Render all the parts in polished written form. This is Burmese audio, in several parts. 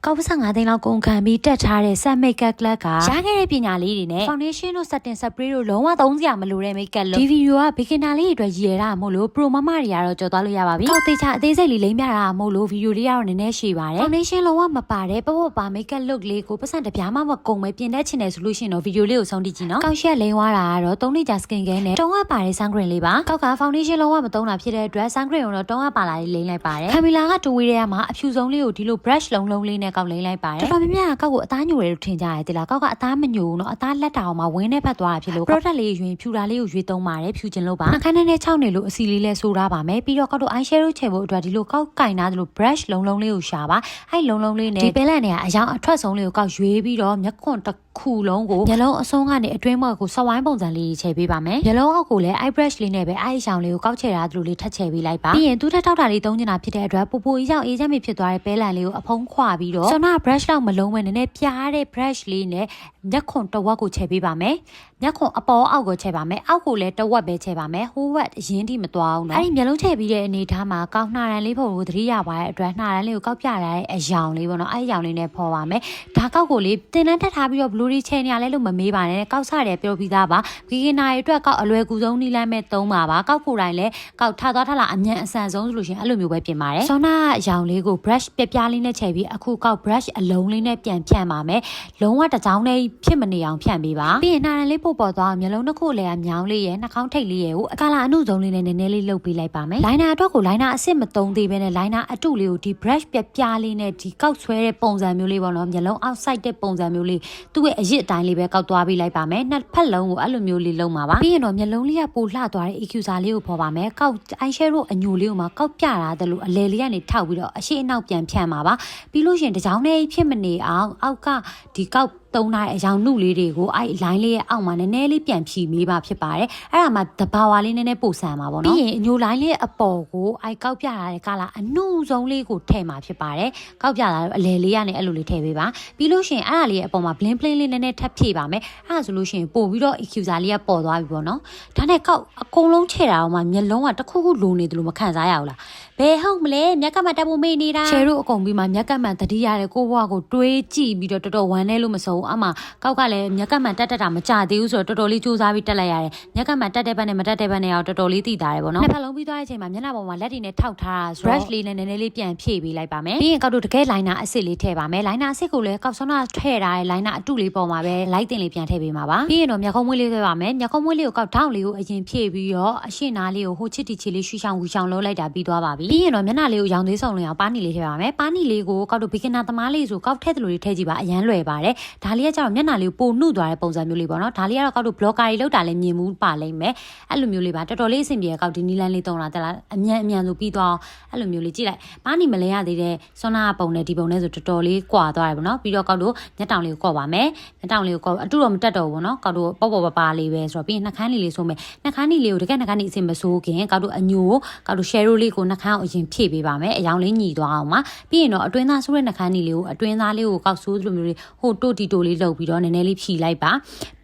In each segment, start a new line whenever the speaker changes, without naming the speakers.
ကောက်ပစ9သိန်းလောက်ကုန်ခံပြီးတက်ထားတဲ့ set makeup club ကရခဲ့တဲ့ပညာလေးတွေနဲ့ foundation တို့ setting spray တို့လုံးဝသုံးစရာမလိုတဲ့ makeup look ဒီ video က beginner လေးတွေအတွက်ရည်ရတာမို့လို့ pro မမတွေကတော့ကြော်သွားလို့ရပါပြီ။ကောက်သေးချအသေးစိတ်လေးလိမ့်ပြတာမို့လို့ video လေးကတော့နည်းနည်းရှည်ပါတယ်။ foundation လုံးဝမပါတဲ့ပပပါ makeup look လေးကိုပတ်စံတပြားမှမကုန်ပဲပြင်တတ်ချင်တယ်ဆိုလို့ရှိရင်တော့ video လေးကိုဆုံးကြည့်ကြည့်နော်။ကောက်ရက်လိမ့်သွားတာကတော့3နှစ်ကြာ skin care နဲ့တုံးဝပါတဲ့ sun cream လေးပါ။ကောက်က foundation လုံးဝမသုံးတာဖြစ်တဲ့အတွက် sun cream ကိုတော့တုံးဝပါလာလေးလိမ့်လိုက်ပါတယ်။ Camila ကတူဝေးထဲမှာအဖြူဆုံးလေးကိုဒီလို brush လုံးလုံးလေးနဲ့ကောက်လိမ့်လိုက်ပါတယ်။တော်တော်များများကောက်ကိုအသားညိုတယ်လို့ထင်ကြရတယ်တိလားကောက်ကအသားမညိုဘူးเนาะအသားလက်တာအောင်မှာဝင်းနဲ့ဖက်သွားတာဖြစ်လို့ product လေးရွေးဖြူတာလေးကိုရွေးသုံးပါတယ်ဖြူခြင်းလို့ပါအခန်းထဲနဲ့6နေလို့အစီလေးလဲဆိုထားပါမယ်ပြီးတော့ကောက်တို့ eye shadow ချယ်ဖို့အတွက်ဒီလိုကောက်ကင်ထားသလို brush လုံးလုံးလေးကိုရှာပါအဲ့လုံးလုံးလေးနဲ့ဒီ palette နဲ့အရောင်အထွက်ဆုံးလေးကိုကောက်ရွေးပြီးတော့မျက်ခွန်တစ်ခုလုံးကိုမျက်လုံးအစွန်းကနေအတွင်းဘက်ကိုစဝိုင်းပုံစံလေးချယ်ပေးပါမယ်မျက်လုံးအောက်ကိုလည်း eye brush လေးနဲ့ပဲ eye ရှောင်လေးကိုကောက်ချယ်ထားသလိုလေးထပ်ချယ်ပေးလိုက်ပါပြီးရင်သူ့ထက်ထောက်တာလေးသုံးချင်တာဖြစ်တဲ့အတွက်ပူပူကြီးကြောင့်အေးချမ်းမိဖြစ်သွားတဲ့ palette လေးကိုအဖုံးခွာပြီးတော့ဆွမ်းနာ brush လောက်မလုံးပဲနည်းနည်းပြားတဲ့ brush လေးနဲ့မျက်ခွန်တစ်ဝက်ကိုချယ်ပေးပါမယ်မျက်ခွန်အပေါ်အောက်ကိုချယ်ပါမယ်အောက်ကိုလည်းတစ်ဝက်ပဲချယ်ပါမယ်ဟိုးဝက်အရင်ထိမသွားအောင်နော်အဲ့ဒီမျက်လုံးချယ်ပြီးတဲ့အနေထားမှာကောက်နှာရန်လေးဖို့ကိုသတိရပါတဲ့အတွက်နှာရန်လေးကိုကောက်ပြရတဲ့အယောင်လေးပေါ့နော်အဲ့ဒီအယောင်လေးနဲ့ဖော်ပါမယ်ဒါကောက်ကိုလေးတင်တန်းတက်ထားပြီးတော့ဘလူးရီချယ်နေရလဲလို့မမေးပါနဲ့ကောက်စတယ်ပြောပြီးသားပါဘီဂင်နာတွေအတွက်ကောက်အလွယ်ကူဆုံးနီးလမ်းမဲ့သုံးပါပါကောက်ကိုယ်တိုင်လဲကောက်ထသွားထလာအမြန်အဆန်ဆုံးဆိုလို့ရှိရင်အဲ့လိုမျိုးပဲပြင်ပါတယ်ဆောနာအယောင်လေးကို brush ပြပြလေးနဲ့ချယ်ပြီးအခုကောက် brush အလုံးလေးနဲ့ပြန်ဖြန့်ပါမယ်လုံးဝတစ်ကြောင်းနဲ့ဖြစ်မနေအောင်ဖြန့်ပေးပါပြီးရင်နှာရန်လေးပို့ပေါ်သွားအောင်မျက်လုံးတစ်ခုလည်းအမြောင်းလေးရဲ့နှာခေါင်းထိပ်လေးရဲ့ကိုအကလာအနုဆုံးလေးနဲ့နည်းနည်းလေးလှုပ်ပေးလိုက်ပါမယ်လိုင်းနာအတွက်ကိုလိုင်းနာအစ်စ်မသုံးသေးဘဲနဲ့လိုင်းနာအတုလေးကိုဒီ brush ပြပြလေးနဲ့ဒီကောက်ဆွဲတဲ့ပုံစံမျိုးလေးပေါ့နော်မျက်လုံး outside တဲ့ပုံစံမျိုးလေးသူ့ရဲ့အရစ်အတိုင်းလေးပဲကောက်သွားပေးလိုက်ပါမယ်နှစ်ဖက်လုံးကိုအဲ့လိုမျိုးလေးလုံးပါပါပြီးရင်တော့မျက်လုံးလေးကပိုလှသွားတဲ့ EQ စာလေးကိုဖော်ပါမယ်ကောက် eye shadow အညိုလေးကိုမှကောက်ပြတာတလို့အလဲလေးကနေထောက်ပြီးတော့အရှိအနောက်ပြန်ဖြန့်ပါပါပြီးလို့ရှိရင်တကြောင်နဲ့ဖြစ်မနေအောင်အောက်ကဒီကောက်သုံးထားတဲ့အယောင်နုလေးတွေကိုအဲ့ line လေးရဲ့အောက်မှာနည်းနည်းလေးပြန်ဖြီမေးပါဖြစ်ပါတယ်အဲ့ဒါမှတဘာဝလေးနည်းနည်းပို့ဆန်ပါပေါ့နော်ပြီးရင်အညို line လေးအပေါ်ကိုအဲ့ကောက်ပြထားတဲ့ကလာအနုဆုံးလေးကိုထည့်မှာဖြစ်ပါတယ်ကောက်ပြတာအလဲလေးကနေအဲ့လိုလေးထည့်ပေးပါပြီးလို့ရှိရင်အဲ့ဒါလေးရဲ့အပေါ်မှာ bling bling လေးနည်းနည်းထပ်ဖြည့်ပါမယ်အဲ့ဒါဆိုလို့ရှိရင်ပို့ပြီးတော့ EQ စာလေးကပေါ်သွားပြီပေါ့နော်ဒါနဲ့ကောက်အကုန်လုံးချဲ့တာအောင်မှမျက်လုံးကတစ်ခုခုလိုနေတယ်လို့မခံစားရဘူးလားဘယ်ဟုတ်မလဲမျက်ကမှတ်တက်ဖို့မေ့နေတာချဲတို့အကုန်ပြီးမှမျက်ကမှတ်တတိရတဲ့ကိုဘွားကိုတွေးကြည့်ပြီးတော့တော်တော်ဝမ်းနေလို့မစုံအမှကောက်ကလည်းမျက်ကမှန်တက်တာမကြသေးဘူးဆိုတော့တော်တော်လေးစူးစမ်းပြီးတက်လိုက်ရတယ်မျက်ကမှန်တက်တဲ့ဘက်နဲ့မတက်တဲ့ဘက်နဲ့တော့တော်တော်လေးသိတာတယ်ပေါ့နော်နှစ်ဖက်လုံးပြီးသွားတဲ့အချိန်မှာမျက်နှာပေါ်မှာလက်တွေနဲ့ထောက်ထားတာဆိုတော့ brush လေးနဲ့နည်းနည်းလေးပြန်ဖြည့်ပေးလိုက်ပါမယ်ပြီးရင်ကောက်တို့တကယ် liner အစ်စ်လေးထည့်ပါမယ် liner အစ်စ်ကိုလည်းကောက်ဆုံးတာထည့်ထားတဲ့ liner အတုလေးပေါ်မှာပဲ light တင်လေးပြန်ထည့်ပေးမှာပါပြီးရင်တော့မျက်ခုံးမွေးလေးထည့်ပါမယ်မျက်ခုံးမွေးလေးကိုကောက်ထောင်းလေးကိုအရင်ဖြည့်ပြီးတော့အရှင်းနားလေးကိုဟိုချစ်တီချီလေးရှူရှောင်းဝူရှောင်းလုပ်လိုက်တာပြီးသွားပါပြီပြီးရင်တော့မျက်နှာလေးကိုရောင်သေးစုံလင်အောင်ပါနီလေးထည့်ပါမယ်ပါနီလေးကိုကောက်တို့ beginner သမားလေးဆိုကောက်ထည့်တယ်လို့ထည့်ကြည့်ပါအရန်လွယ်ပါတယ်ဒါလေးကကျတော့မျက်နှာလေးကိုပိုနှုတ်သွားတဲ့ပုံစံမျိုးလေးပေါ့နော်ဒါလေးကတော့ကောက်တို့ blogger တွေလောက်တာလည်းမြင်မှုပါလိမ့်မယ်အဲ့လိုမျိုးလေးပါတော်တော်လေးအဆင်ပြေကောက်ဒီနီလန်းလေးတုံးလာတက်လာအမြန်ဆိုပြီးသွားအဲ့လိုမျိုးလေးကြည့်လိုက်ပါနီမလဲရသေးတဲ့ဆွမ်းနာပုံနဲ့ဒီပုံနဲ့ဆိုတော်တော်လေးကွာသွားတယ်ပေါ့နော်ပြီးတော့ကောက်တို့မျက်တောင်လေးကိုကော့ပါမယ်မျက်တောင်လေးကိုကော့အတူတော့မတက်တော့ဘူးပေါ့နော်ကောက်တို့ပေါ့ပေါ့ပါလေးပဲဆိုတော့ပြီးရင်နှာခမ်းလေးဆိုမယ်နှာခမ်းလေးကိုတကယ်နှာခမ်းလေးအစင်မဆိုးခင်ကောက်တို့အညိုကောက်တို့ shadow လေးကိုနှာခမ်းကိုအရင်ဖြည့်ပေးပါမယ်အယောင်လေးညီသွားအောင်ပါပြီးရင်တော့အတွင်းသားဆိုးတဲ့နှာခမ်းလေးကိုအတွင်းသားလေးကိုကောက်ဆိုးသလိုမျိုးလေးဟိုတိုတီတိုလေးလုပ်ပြီးတော့နည်းနည်းလေးဖြီလိုက်ပါ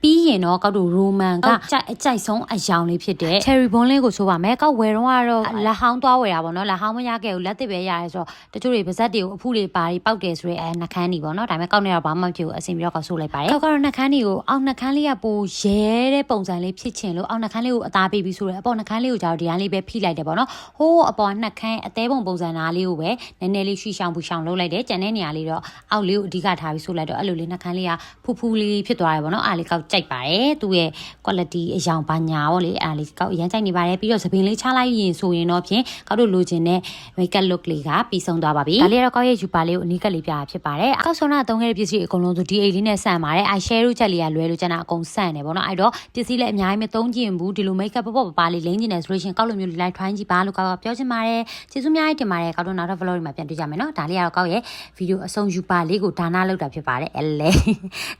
ပြီးရင်တော့ကောက်တို့ roman ကအကြိုက်ဆုံးအယောင်လေးဖြစ်တဲ့ cherry bone လေးကိုဆိုပါမယ်ကောက်ဝယ်တော့ကတော့လက်ဟောင်းသွားဝယ်တာပေါ့နော်လက်ဟောင်းမရခဲ့ဘူးလက်သစ်ပဲရတယ်ဆိုတော့တချို့တွေပါဇက်တွေကိုအဖူးတွေပါပေါက်တယ်ဆိုရဲနှာခမ်းနေပေါ့နော်ဒါပေမဲ့ကောက်နေတော့ဘာမှမဖြစ်ဘူးအဆင်ပြေတော့ကောက်ဆိုးလိုက်ပါတယ်ကောက်ကတော့နှာခမ်းတွေကိုအောက်နှာခမ်းလေးကပိုရဲတဲ့ပုံစံလေးဖြစ်ချင်လို့အောက်နှာခမ်းလေးကိုအသားပေးပြီးဆိုရဲအပေါ်နှာခမ်းလေးကိုကြာတော့ဒီကလေးပဲဖိလိုက်တယ်ပေါ့နော်ဟိုးအပေါ်နှာခမ်းအသေးပုံစံသားလေးကိုပဲနည်းနည်းလေးရှူရှောင်းပူရှောင်းလုပ်လိုက်တယ်ကျန်တဲ့နေရာလေးတော့အောက်လေးကိုအဓိကထားပြီးဆိုလိုက်တော့အဲ့လိုလေးနှာခမ်းလေးကဖူးဖူးလေးဖြစ်သွားတယ်ပေါ့နော်အားလေးကောက်ကြိုက်ပါတယ်သူ့ရဲ့ quality အယောင်ပါညာပေါ့လေအားလေးကောက်အရင်ကြိုက်နေပါတယ်ပြီးတော့သပင်လေးချလိုက်ရင်ဆိုရင်တော့ဖြင့်ကောက်တို့လိုချင်တဲ့ makeup look လေးကပြီးဆုံးသွားပါပြီဒါလေးတော့ကောက်ရဲ့ယူပါလေးကိုအနီးကပ်လေးပြတာဖြစ်ပါတယ်ကောက်ဆုံးတာသုံးခဲ့တဲ့ပစ္စည်းအကုန်လုံးဆိုဒီအိတ်လေးနဲ့ဆန့်ပါတယ် eye shadow ချက်လေးကလွဲလို့ကျန်တာအကုန်ဆန့်တယ်ပေါ့နော်အဲ့တော့ပစ္စည်းလည်းအများကြီးမသုံးကျင်ဘူးဒီလို makeup ပေါ့ပါလေးလိမ့်ကျင်တယ်ဆိုလို့ရှိရင်ကောက်လိုမျိုးလေး light ထွိုင်းကြည့်ပါလို့ကောက်ကပြောချင်ပါတယ်ကျေးဇူးများတင်ပါတယ်ကောက်တို့နောက်တော့ vlog တွေမှာပြန်တွေ့ကြမယ်နော်ဒါလေးကတော့ကောက်ရဲ့ video အဆုံးယူပါလေးကိုဒါနလုပ်တာဖြစ်ပါတယ်အဲ့လေ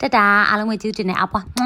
တတာအားလုံးပဲကျေးဇူးတင်နေအောင်ပါ